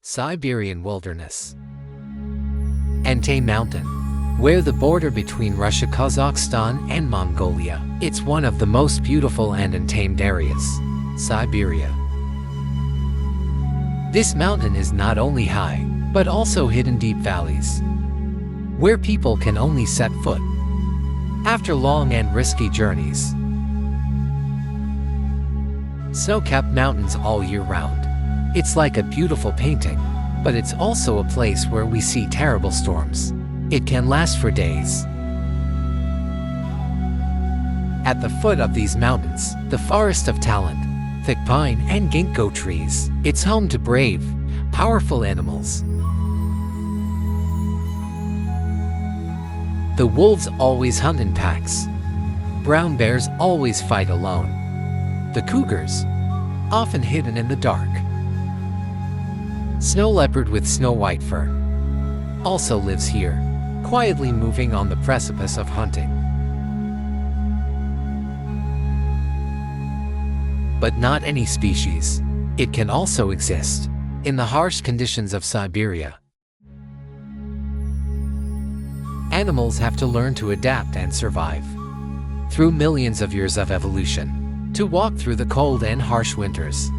Siberian wilderness. Untamed mountain. Where the border between Russia, Kazakhstan, and Mongolia. It's one of the most beautiful and untamed areas. Siberia. This mountain is not only high, but also hidden deep valleys, where people can only set foot after long and risky journeys. Snow-capped mountains all year round. It's like a beautiful painting, but it's also a place where we see terrible storms. It can last for days. At the foot of these mountains, the forest of talent, thick pine and ginkgo trees. It's home to brave, powerful animals. The wolves always hunt in packs. Brown bears always fight alone. The cougars, often hidden in the dark. Snow leopard with snow-white fur also lives here, quietly moving on the precipice of hunting. But not any species. It can also exist in the harsh conditions of Siberia. Animals have to learn to adapt and survive through millions of years of evolution to walk through the cold and harsh winters.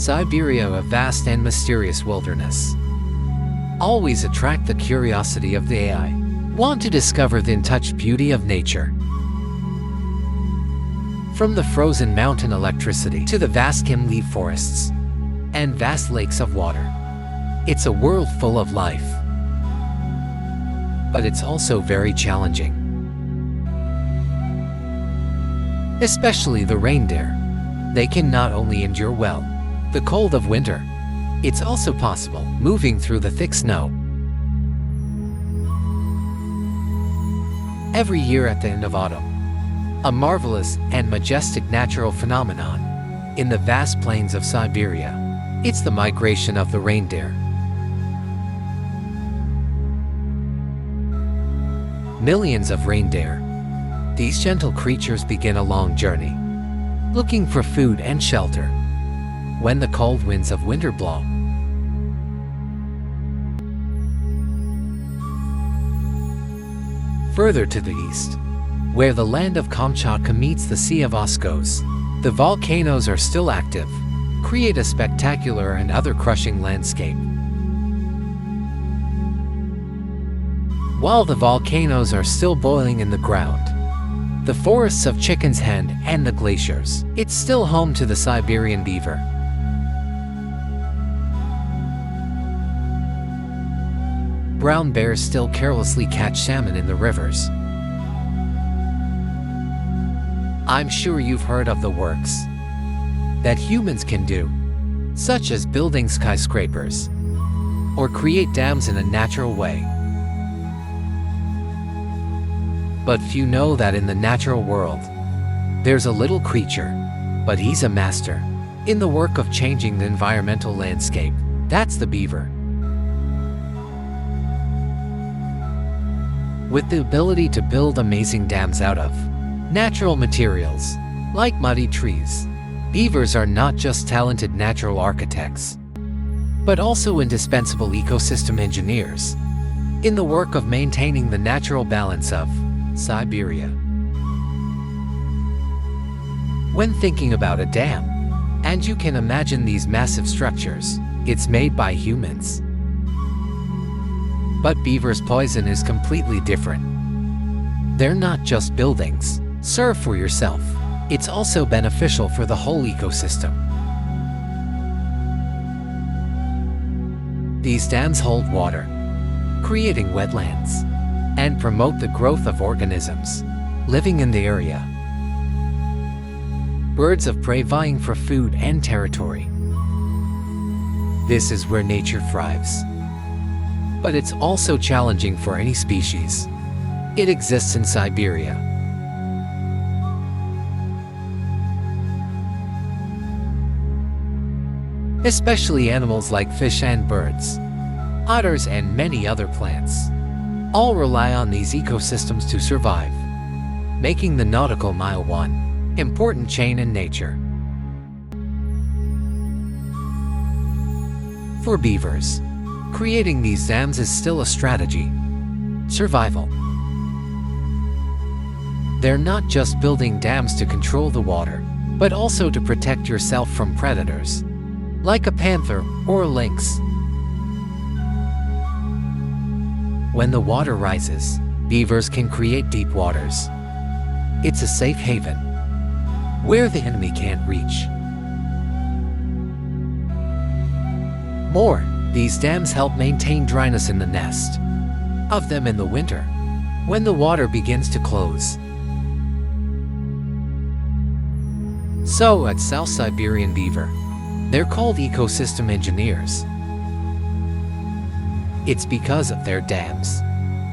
Siberia, a vast and mysterious wilderness, always attract the curiosity of the AI. Want to discover the untouched beauty of nature? From the frozen mountain electricity to the vast leaf forests and vast lakes of water, it's a world full of life. But it's also very challenging, especially the reindeer. They can not only endure well the cold of winter, it's also possible moving through the thick snow. Every year at the end of autumn, a marvelous and majestic natural phenomenon in the vast plains of Siberia. It's the migration of the reindeer. Millions of reindeer. These gentle creatures begin a long journey, looking for food and shelter when the cold winds of winter blow. Further to the east, where the land of Kamchatka meets the Sea of Oskos, the volcanoes are still active, create a spectacular and other-crushing landscape. While the volcanoes are still boiling in the ground, the forests of Chicken's Hand and the glaciers, it's still home to the Siberian beaver. Brown bears still carelessly catch salmon in the rivers. I'm sure you've heard of the works that humans can do, such as building skyscrapers or create dams in a natural way. But few know that in the natural world, there's a little creature, but he's a master in the work of changing the environmental landscape. That's the beaver. With the ability to build amazing dams out of natural materials, like muddy trees, beavers are not just talented natural architects, but also indispensable ecosystem engineers in the work of maintaining the natural balance of Siberia. When thinking about a dam, and you can imagine these massive structures, it's made by humans. But beaver's poison is completely different. They're not just buildings. Serve for yourself. It's also beneficial for the whole ecosystem. These dams hold water, creating wetlands, and promote the growth of organisms living in the area. Birds of prey vying for food and territory. This is where nature thrives. But it's also challenging for any species. It exists in Siberia. Especially animals like fish and birds, otters and many other plants, all rely on these ecosystems to survive, making the nautical mile one important chain in nature. For beavers, creating these dams is still a strategy. Survival. They're not just building dams to control the water, but also to protect yourself from predators, like a panther or a lynx. When the water rises, beavers can create deep waters. It's a safe haven, where the enemy can't reach. More, these dams help maintain dryness in the nest of them in the winter, when the water begins to close. So at South Siberian beaver, they're called ecosystem engineers. It's because of their dams.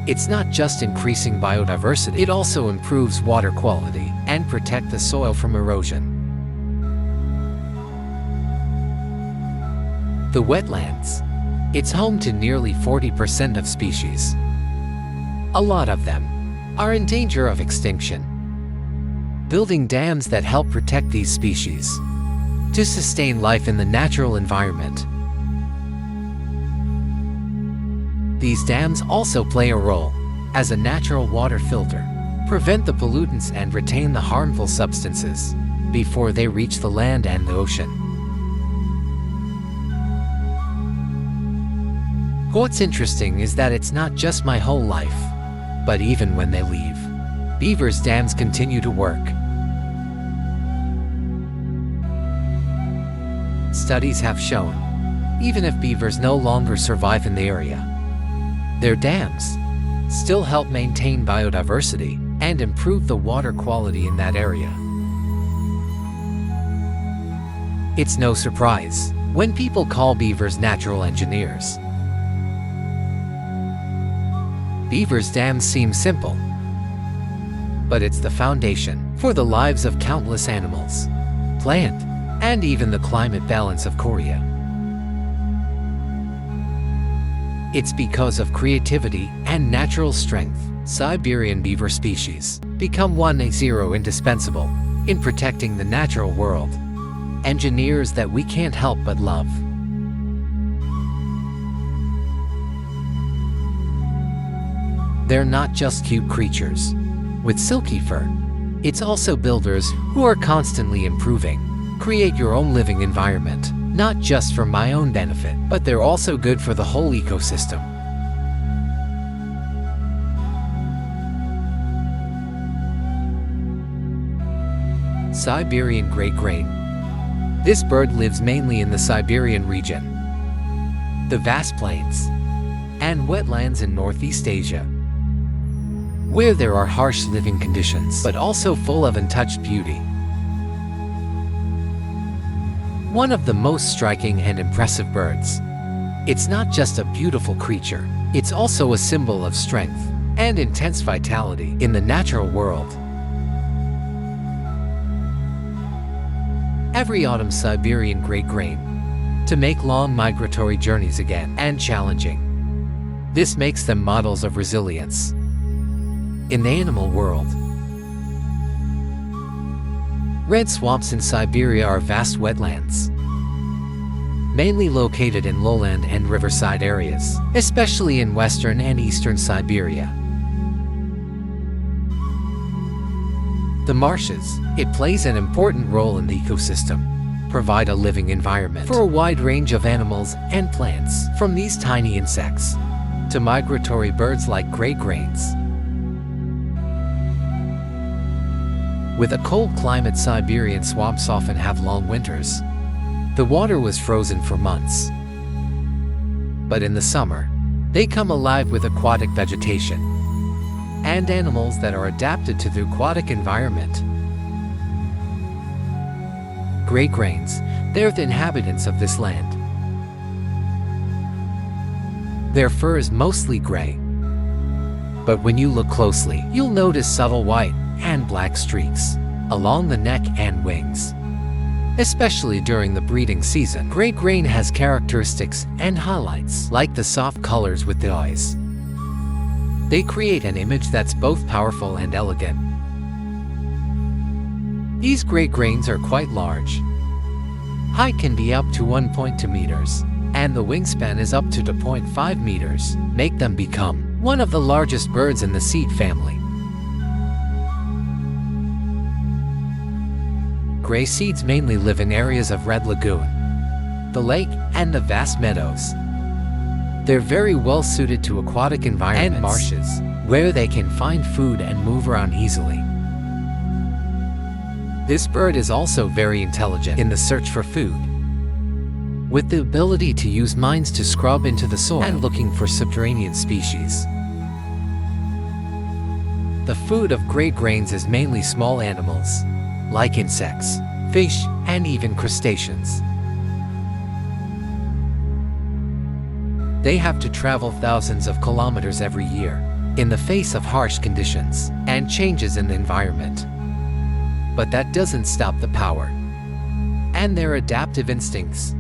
It's not just increasing biodiversity, it also improves water quality and protect the soil from erosion. The wetlands. It's home to nearly 40% of species. A lot of them are in danger of extinction. Building dams that help protect these species to sustain life in the natural environment. These dams also play a role as a natural water filter, prevent the pollutants and retain the harmful substances before they reach the land and the ocean. What's interesting is that it's not just my whole life, but even when they leave, beavers' dams continue to work. Studies have shown, even if beavers no longer survive in the area, their dams still help maintain biodiversity and improve the water quality in that area. It's no surprise when people call beavers natural engineers. Beavers' dams seem simple, but it's the foundation for the lives of countless animals, plant, and even the climate balance of Korea. It's because of creativity and natural strength, Siberian beaver species become 1-0 indispensable in protecting the natural world. Engineers that we can't help but love. They're not just cute creatures with silky fur. It's also builders who are constantly improving. Create your own living environment, not just for my own benefit, but they're also good for the whole ecosystem. Siberian great crane. This bird lives mainly in the Siberian region, the vast plains, and wetlands in Northeast Asia, where there are harsh living conditions, but also full of untouched beauty. One of the most striking and impressive birds. It's not just a beautiful creature, it's also a symbol of strength and intense vitality in the natural world. Every autumn, Siberian great crane to make long migratory journeys again and challenging. This makes them models of resilience in the animal world. Red swamps in Siberia are vast wetlands, mainly located in lowland and riverside areas, especially in western and eastern Siberia. The marshes, it plays an important role in the ecosystem, provide a living environment for a wide range of animals and plants, from these tiny insects to migratory birds like gray cranes. With a cold climate, Siberian swamps often have long winters. The water was frozen for months. But in the summer, they come alive with aquatic vegetation and animals that are adapted to the aquatic environment. Gray cranes, they're the inhabitants of this land. Their fur is mostly gray. But when you look closely, you'll notice subtle white and black streaks along the neck and wings. Especially during the breeding season, gray crane has characteristics and highlights, like the soft colors with the eyes. They create an image that's both powerful and elegant. These gray cranes are quite large. Height can be up to 1.2 meters, and the wingspan is up to 2.5 meters, make them become one of the largest birds in the seed family. Gray seeds mainly live in areas of Red Lagoon, the lake, and the vast meadows. They're very well suited to aquatic environments and marshes, where they can find food and move around easily. This bird is also very intelligent in the search for food, with the ability to use mines to scrub into the soil and looking for subterranean species. The food of gray cranes is mainly small animals, like insects, fish, and even crustaceans. They have to travel thousands of kilometers every year, in the face of harsh conditions and changes in the environment. But that doesn't stop the power and their adaptive instincts.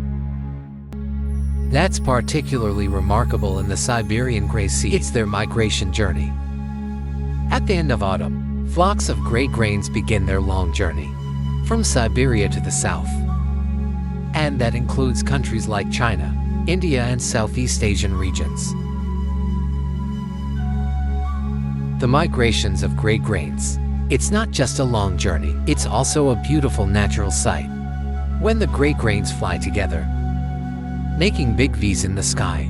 That's particularly remarkable in the Siberian gray sea. It's their migration journey. At the end of autumn, flocks of gray cranes begin their long journey from Siberia to the south. And that includes countries like China, India, and Southeast Asian regions. The migrations of gray cranes, it's not just a long journey, it's also a beautiful natural sight. When the gray cranes fly together, making big V's in the sky,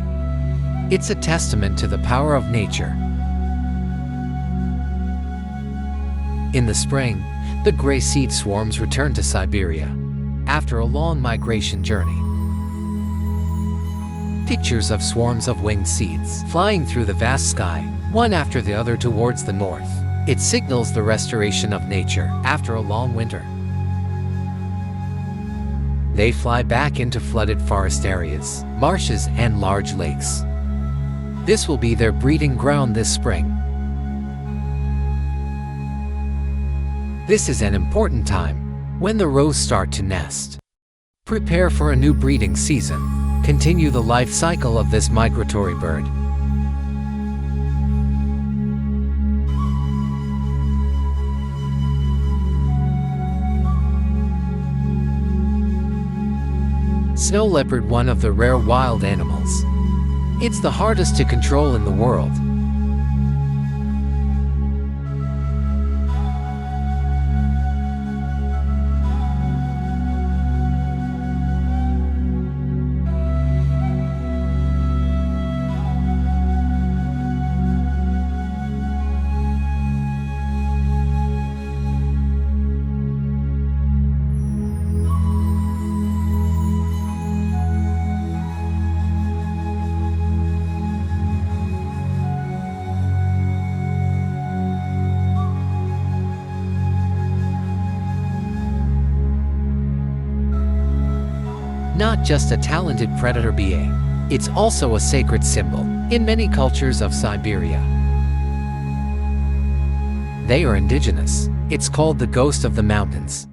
it's a testament to the power of nature. In the spring, the gray seed swarms return to Siberia after a long migration journey. Pictures of swarms of winged seeds flying through the vast sky, one after the other towards the north. It signals the restoration of nature after a long winter. They fly back into flooded forest areas, marshes, and large lakes. This will be their breeding ground this spring. This is an important time when the rows start to nest. Prepare for a new breeding season. Continue the life cycle of this migratory bird. Snow leopard, one of the rare wild animals. It's the hardest to control in the world. Not just a talented predator being, it's also a sacred symbol in many cultures of Siberia. They are indigenous. It's called the ghost of the mountains.